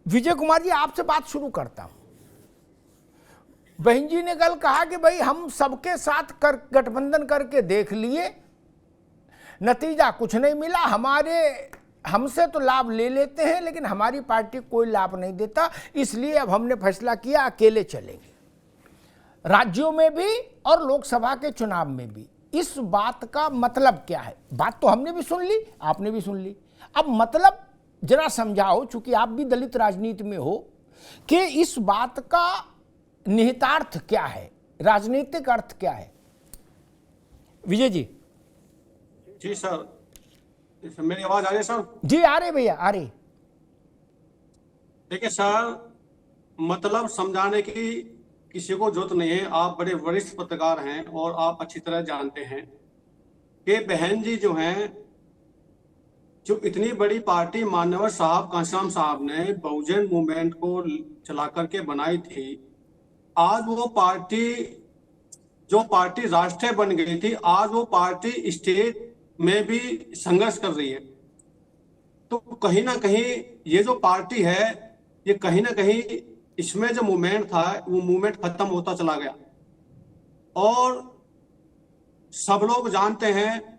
विजय कुमार जी, आपसे बात शुरू करता हूं। बहन जी ने कल कहा कि भाई हम सबके साथ कर गठबंधन करके देख लिए, नतीजा कुछ नहीं मिला, हमसे तो लाभ ले लेते हैं लेकिन हमारी पार्टी कोई लाभ नहीं देता, इसलिए अब हमने फैसला किया अकेले चलेंगे, राज्यों में भी और लोकसभा के चुनाव में भी। इस बात का मतलब क्या है? बात तो हमने भी सुन ली, आपने भी सुन ली, अब मतलब जरा समझाओ, चूंकि आप भी दलित राजनीति में हो, कि इस बात का निहितार्थ क्या है, राजनीतिक अर्थ क्या है? विजय जी। जी सर, मेरी आवाज आ रही है सर? जी आ रहे भैया, आ रही। देखिए सर, मतलब समझाने की किसी को जरूरत नहीं है। आप बड़े वरिष्ठ पत्रकार हैं और आप अच्छी तरह जानते हैं कि बहन जी जो हैं, जो इतनी बड़ी पार्टी मान्यवर साहब कांशीराम साहब ने बहुजन मूवमेंट को चला करके बनाई थी, आज वो पार्टी, जो पार्टी राष्ट्रीय बन गई थी, आज वो पार्टी स्टेट में भी संघर्ष कर रही है। तो कहीं ना कहीं ये जो पार्टी है, ये कहीं ना कहीं इसमें जो मूवमेंट था वो मूवमेंट खत्म होता चला गया। और सब लोग जानते हैं,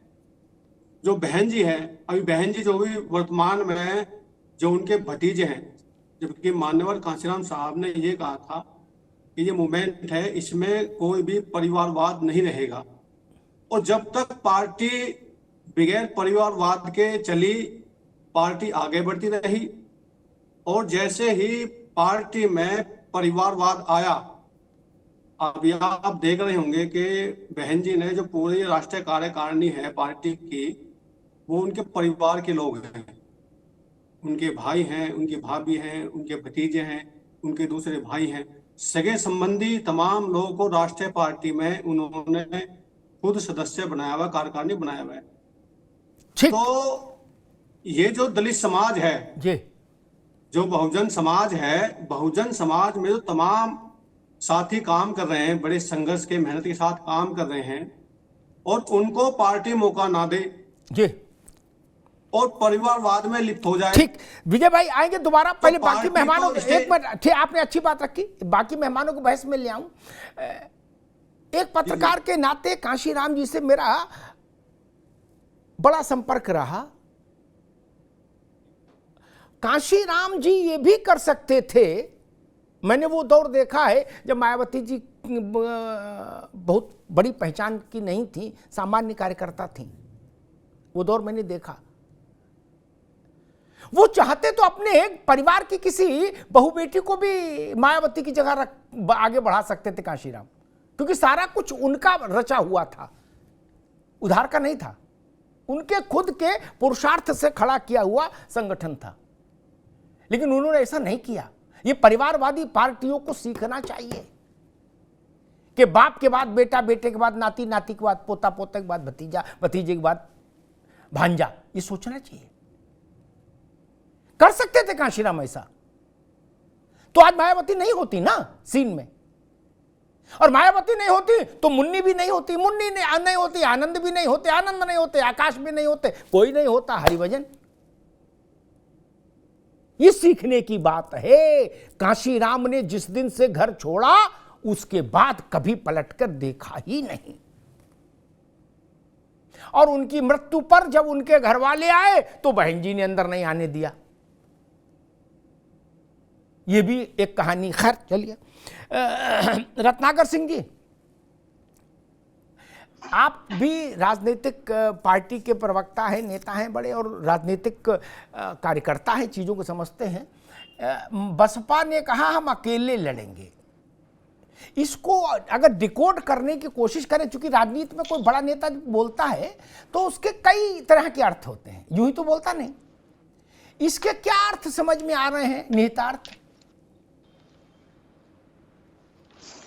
जो बहन जी है, अभी बहन जी जो भी वर्तमान में जो उनके भतीजे हैं, जबकि मान्यवर कांशीराम साहब ने ये कहा था कि ये मूवमेंट है, इसमें कोई भी परिवारवाद नहीं रहेगा। और जब तक पार्टी बगैर परिवारवाद के चली, पार्टी आगे बढ़ती रही। और जैसे ही पार्टी में परिवारवाद आया, अब यहाँ आप देख रहे होंगे कि बहन जी ने जो पूरी राष्ट्रीय कार्यकारिणी है पार्टी की, वो उनके परिवार के लोग हैं, उनके भाई हैं, उनकी भाभी हैं, उनके भतीजे हैं, उनके दूसरे भाई हैं, सगे संबंधी तमाम लोगों को राष्ट्रीय पार्टी में उन्होंने खुद सदस्य बनाया हुआ, कार्यकारिणी बनाया हुआ है। तो ये जो दलित समाज है जी, जो बहुजन समाज है, बहुजन समाज में जो तमाम साथी काम कर रहे हैं, बड़े संघर्ष के मेहनत के साथ काम कर रहे हैं, और उनको पार्टी मौका ना दे जी, और परिवारवाद में लिप्त हो जाए। ठीक, विजय भाई आएंगे दोबारा, पहले बाकी मेहमानों को एक मिनट, ठीक, आपने अच्छी बात रखी, बाकी मेहमानों को बहस में ले आऊं। एक पत्रकार के नाते कांशीराम जी से मेरा बड़ा संपर्क रहा। कांशीराम जी ये भी कर सकते थे, मैंने वो दौर देखा है जब मायावती जी बहुत बड़ी पहचान की नहीं थी, सामान्य कार्यकर्ता थी, वो दौर मैंने देखा। वो चाहते तो अपने एक परिवार की किसी बहू बेटी को भी मायावती की जगह आगे बढ़ा सकते थे कांशीराम, क्योंकि सारा कुछ उनका रचा हुआ था, उधार का नहीं था, उनके खुद के पुरुषार्थ से खड़ा किया हुआ संगठन था। लेकिन उन्होंने ऐसा नहीं किया। ये परिवारवादी पार्टियों को सीखना चाहिए कि बाप के बाद बेटा, बेटे के बाद नाती, नाती के बाद पोता, पोते के बाद भतीजा, भतीजे के बाद भांजा, ये सोचना चाहिए। कर सकते थे कांशीराम ऐसा, तो आज मायावती नहीं होती ना सीन में, और मायावती नहीं होती तो मुन्नी भी नहीं होती, मुन्नी नहीं होती, आनंद भी नहीं होते, आनंद नहीं होते, आकाश भी नहीं होते, कोई नहीं होता, हरिभजन। ये सीखने की बात है। कांशीराम ने जिस दिन से घर छोड़ा उसके बाद कभी पलटकर देखा ही नहीं, और उनकी मृत्यु पर जब उनके घर वाले आए तो बहन जी ने अंदर नहीं आने दिया। ये भी एक कहानी। खैर चलिए, रत्नाकर सिंह जी, आप भी राजनीतिक पार्टी के प्रवक्ता हैं, नेता हैं बड़े, और राजनीतिक कार्यकर्ता हैं, चीज़ों को समझते हैं। बसपा ने कहा हम अकेले लड़ेंगे, इसको अगर डिकोड करने की कोशिश करें, चूंकि राजनीति में कोई बड़ा नेता बोलता है तो उसके कई तरह के अर्थ होते हैं, यूं ही तो बोलता नहीं। इसके क्या अर्थ समझ में आ रहे हैं, निहितार्थ?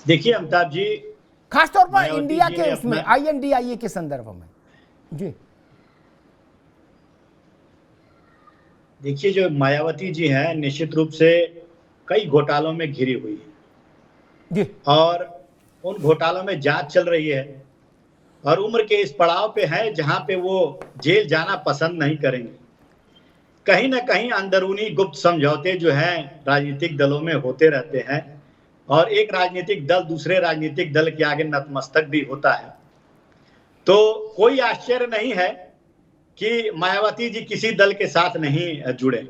देखिए अमिताभ जी, खासतौर पर इंडिया के उसमें INDIA के संदर्भ में। जी देखिए, जो मायावती जी हैं निश्चित रूप से कई घोटालों में घिरी हुई है जी, और उन घोटालों में जांच चल रही है, और उम्र के इस पड़ाव पे है जहां पे वो जेल जाना पसंद नहीं करेंगे। कहीं ना कहीं अंदरूनी गुप्त समझौते जो हैं राजनीतिक दलों में होते रहते हैं, और एक राजनीतिक दल दूसरे राजनीतिक दल के आगे नतमस्तक भी होता है। तो कोई आश्चर्य नहीं है कि मायावती जी किसी दल के साथ नहीं जुड़े।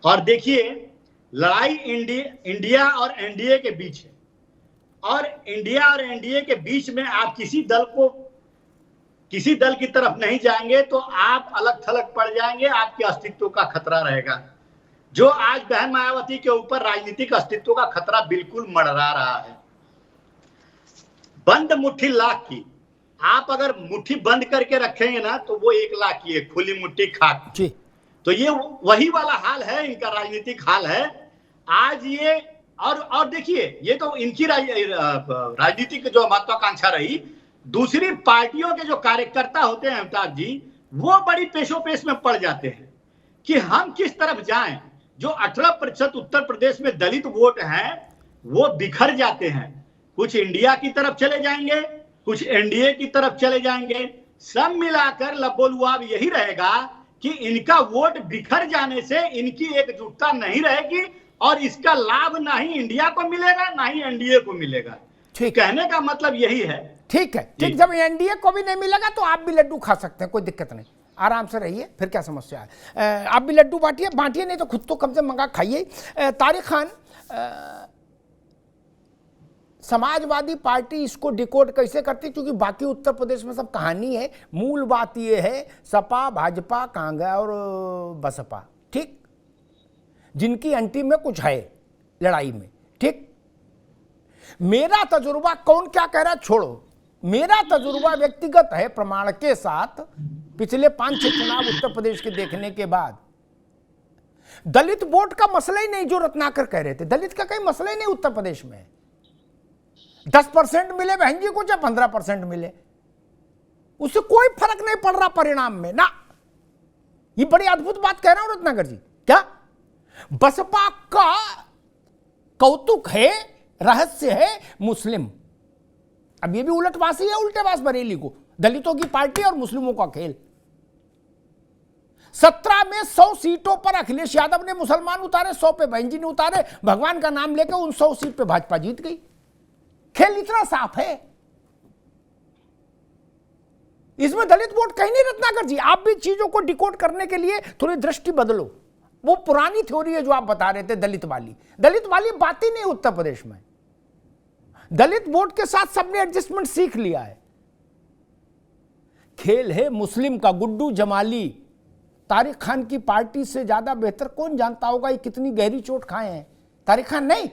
और देखिए, लड़ाई इंडिया और एनडीए के बीच है, और इंडिया और एनडीए के बीच में आप किसी दल की तरफ नहीं जाएंगे तो आप अलग थलग पड़ जाएंगे, आपके अस्तित्व का खतरा रहेगा। जो आज बहन मायावती के ऊपर राजनीतिक अस्तित्व का खतरा बिल्कुल मंडरा रहा है। बंद मुट्ठी लाख की, आप अगर मुट्ठी बंद करके रखेंगे ना तो वो 1 लाख की है, खुली मुट्ठी खाक जी। तो ये वही वाला हाल है, इनका राजनीतिक हाल है आज ये। और देखिए, ये तो इनकी राजनीतिक जो महत्वाकांक्षा रही, दूसरी पार्टियों के जो कार्यकर्ता होते हैं अमिताभ जी, वो बड़ी पेशोपेश में पड़ जाते हैं कि हम किस तरफ जाएं। जो 18% उत्तर प्रदेश में दलित वोट हैं वो बिखर जाते हैं, कुछ इंडिया की तरफ चले जाएंगे, कुछ एनडीए की तरफ चले जाएंगे। सब मिलाकर लबोलुआब यही रहेगा कि इनका वोट बिखर जाने से इनकी एकजुटता नहीं रहेगी, और इसका लाभ ना ही इंडिया को मिलेगा ना ही एनडीए को मिलेगा। ठीक, कहने का मतलब यही है। ठीक है, ठीक। जब एनडीए को भी नहीं मिलेगा तो आप भी लड्डू खा सकते हैं, कोई दिक्कत नहीं, आराम से रहिए, फिर क्या समस्या है। आप भी लड्डू बांटिए, नहीं तो खुद तो कम से मंगा खाइए। तारिक खान, समाजवादी पार्टी इसको डिकोड कैसे करती, क्योंकि बाकी उत्तर प्रदेश में सब कहानी है। मूल बात यह है, सपा, भाजपा, कांग्रेस और बसपा, ठीक, जिनकी अंटी में कुछ है लड़ाई में, ठीक। मेरा तजुर्बा, कौन क्या कह रहा है छोड़ो, मेरा तजुर्बा व्यक्तिगत है प्रमाण के साथ, पिछले 5-6 चुनाव उत्तर प्रदेश के देखने के बाद, दलित वोट का मसला ही नहीं, जो रत्नाकर कह रहे थे, दलित का कोई मसला ही नहीं उत्तर प्रदेश में। 10% मिले बहन जी को, चाहे 15% मिले, उससे कोई फर्क नहीं पड़ रहा परिणाम में ना। ये बड़ी अद्भुत बात कह रहा हूं रत्नाकर जी। क्या बसपा का कौतुक है, रहस्य है मुस्लिम। अब ये भी उलटवासी है, उल्टेबाज बरेली को, दलितों की पार्टी और मुस्लिमों का खेल। 17 में 100 सीटों पर अखिलेश यादव ने मुसलमान उतारे, 100 पे बहन जी ने उतारे, भगवान का नाम लेकर उन 100 सीट पे भाजपा जीत गई। खेल इतना साफ है, इसमें दलित वोट कहीं नहीं। रत्नाकर जी, आप भी चीजों को डिकोड करने के लिए थोड़ी दृष्टि बदलो। वो पुरानी थ्योरी है जो आप बता रहे थे, दलित वाली बात ही नहीं उत्तर प्रदेश में। दलित वोट के साथ सबने एडजस्टमेंट सीख लिया है। खेल है मुस्लिम का। गुड्डू जमाली, तारिक खान की पार्टी से ज्यादा बेहतर कौन जानता होगा ये कितनी गहरी चोट खाए हैं। तारिक खान नहीं,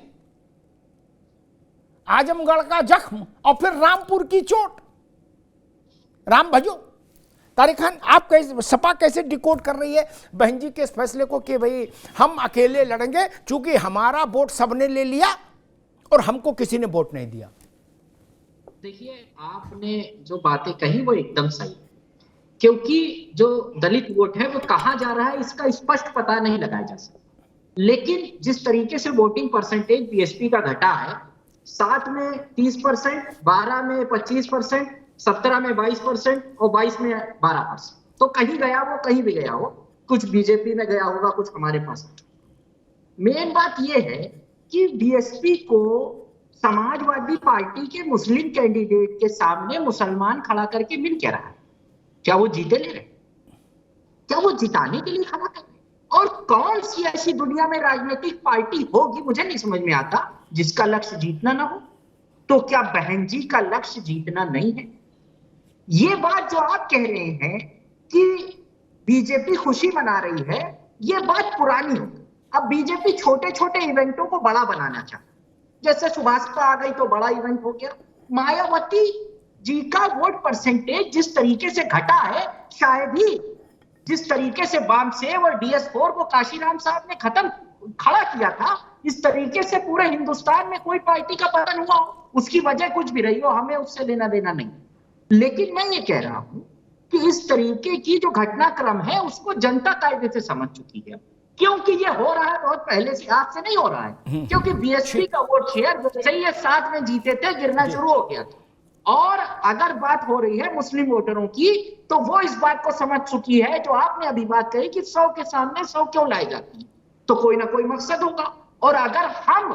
आजमगढ़ का जख्म और फिर रामपुर की चोट। राम भजो। तारिक खान, आप कैसे, सपा कैसे डिकोड कर रही है बहन जी के इस फैसले को कि भाई हम अकेले लड़ेंगे, चूंकि हमारा वोट सबने ले लिया और हमको किसी ने वोट नहीं दिया। देखिए, आपने जो बातें कही वो एकदम सही, क्योंकि जो दलित वोट है वो कहां जा रहा है इसका स्पष्ट पता नहीं लगाया जा सकता। लेकिन जिस तरीके से वोटिंग परसेंटेज बीएसपी का घटा है, 7 में 30%, 12 में 25%, 17 में 22% और 22 में 12%, तो कहीं गया वो, कहीं भी गया हो, कुछ बीजेपी में गया होगा, कुछ हमारे पास। मेन बात यह है कि बीएसपी को समाजवादी पार्टी के मुस्लिम कैंडिडेट के सामने मुसलमान खड़ा करके मिल क्या रहा है? क्या वो जीते ले रहे? क्या वो जिताने के लिए खड़ा कर रहे? और कौन सी ऐसी दुनिया में राजनीतिक पार्टी होगी, मुझे नहीं समझ में आता, जिसका लक्ष्य जीतना ना हो। तो क्या बहन जी का लक्ष्य जीतना नहीं है? ये बात जो आप कह रहे हैं कि बीजेपी खुशी मना रही है, ये बात पुरानी हो। अब बीजेपी छोटे छोटे इवेंटों को बड़ा बनाना चाहती, जैसे सुभाषपा आ गई तो बड़ा इवेंट हो गया। मायावती जी का वोट परसेंटेज जिस तरीके से घटा है, शायद ही जिस तरीके से वामसेव और DS4 को काशीराम साहब ने खड़ा किया था, इस तरीके से पूरे हिंदुस्तान में कोई पार्टी का पतन हुआ हो, उसकी वजह कुछ भी रही हो, हमें उससे लेना देना नहीं। लेकिन मैं ये कह रहा हूं कि इस तरीके की जो घटनाक्रम है उसको जनता कायदे से समझ चुकी है, क्योंकि ये हो रहा है बहुत पहले से, आज से नहीं हो रहा है। क्योंकि बीएसपी का वोट शेयर जैसे ही 7 में जीते थे गिरना शुरू हो गया था। और अगर बात हो रही है मुस्लिम वोटरों की, तो वो इस बात को समझ चुकी है जो आपने अभी बात कही कि 100 के सामने 100 क्यों लाई जाती है, तो कोई ना कोई मकसद होगा। और अगर हम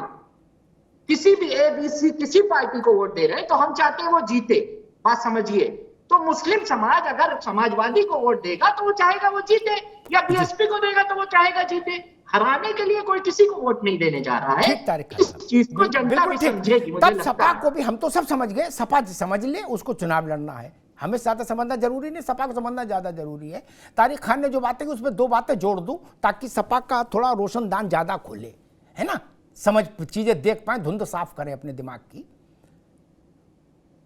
किसी भी ABC किसी पार्टी को वोट दे रहे हैं तो हम चाहते हैं वो जीते, बात समझिए। तो मुस्लिम समाज अगर समाजवादी को वोट देगा तो वो चाहेगा वो जीते, या BSP को देगा तो वो चाहेगा जीते। हराने के लिए कोई किसी को वोट नहीं देने जा रहा है। इस चीज को जनता भी समझेगी। तब सपा को भी, हम तो सब समझ गए, सपा समझ ले उसको चुनाव लड़ना है, हमें ज्यादा समझना जरूरी नहीं, सपा को समझना ज्यादा जरूरी है। तारिक खान ने जो बातें की उसमें 2 बातें जोड़ दूं ताकि सपा का थोड़ा रोशनदान ज्यादा खोले, है ना, समझ चीजें देख पाए, धुंध साफ करें अपने दिमाग की।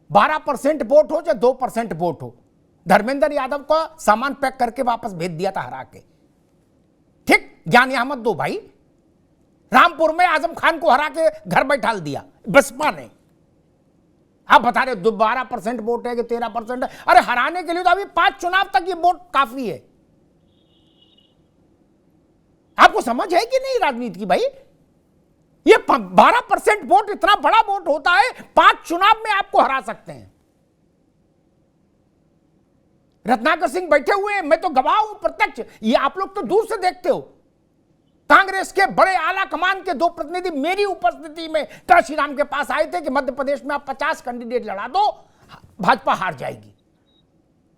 12% वोट हो चाहे 2% वोट हो, धर्मेंद्र यादव को सामान पैक करके वापस भेज दिया था हरा के, ठीक, ज्ञान अहमद 2 भाई, रामपुर में आजम खान को हरा के घर बैठाल दिया बसपा ने। आप बता रहे 12% वोट है कि 13% है? अरे हराने के लिए तो अभी 5 चुनाव तक ये वोट काफी है। आपको समझ है कि नहीं राजनीति की भाई? ये 12% वोट इतना बड़ा वोट होता है, 5 चुनाव में आपको हरा सकते हैं। रत्नाकर सिंह बैठे हुए हैं, मैं तो गवाह हूं प्रत्यक्ष, ये आप लोग तो दूर से देखते हो। कांग्रेस के बड़े आला कमान के 2 प्रतिनिधि मेरी उपस्थिति में काशीराम के पास आए थे कि मध्य प्रदेश में आप 50 कैंडिडेट लड़ा दो, भाजपा हार जाएगी।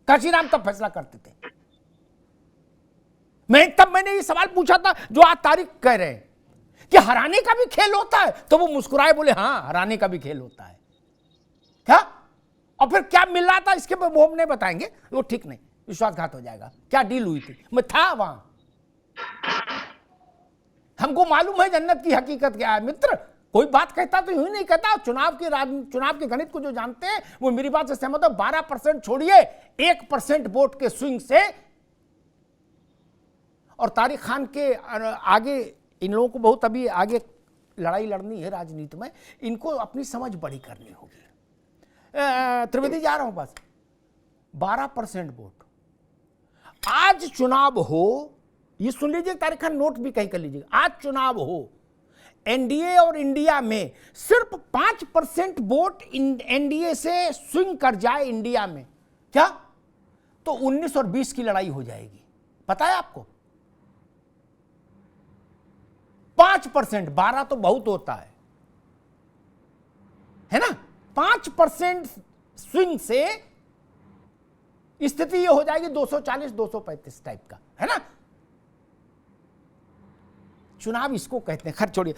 काशीराम तब फैसला करते थे। मैंने ये सवाल पूछा था जो आज तारिक कह रहे हैं कि हराने का भी खेल होता है, तो वो मुस्कुराए बोले हां हराने का भी खेल होता है। क्या? और फिर क्या मिल रहा था इसके वो हम नहीं बताएंगे, वो ठीक नहीं, विश्वासघात हो जाएगा। क्या डील हुई थी, मैं था वहां, हमको मालूम है जन्नत की हकीकत क्या है मित्र। कोई बात कहता तो यूं नहीं कहता। चुनाव के गणित को जो जानते हैं वो मेरी बात से सहमत हो। 12% छोड़िए, 1% वोट के स्विंग से, और तारिक खान के आगे इन लोगों को बहुत अभी आगे लड़ाई लड़नी है राजनीति में, इनको अपनी समझ बड़ी करनी होगी। त्रिवेदी जा रहा हूं बस। 12% वोट, आज चुनाव हो, ये सुन लीजिए, तारिक खान नोट भी कहीं कर लीजिए, आज चुनाव हो, एनडीए और इंडिया में सिर्फ 5% वोट एनडीए से स्विंग कर जाए इंडिया में, क्या तो 19 और 20 की लड़ाई हो जाएगी। पता है आपको? 5%, 12 तो बहुत होता है ना। 5% स्विंग से स्थिति ये हो जाएगी 240 235 टाइप का, है ना। चुनाव इसको कहते हैं। खैर छोड़िए।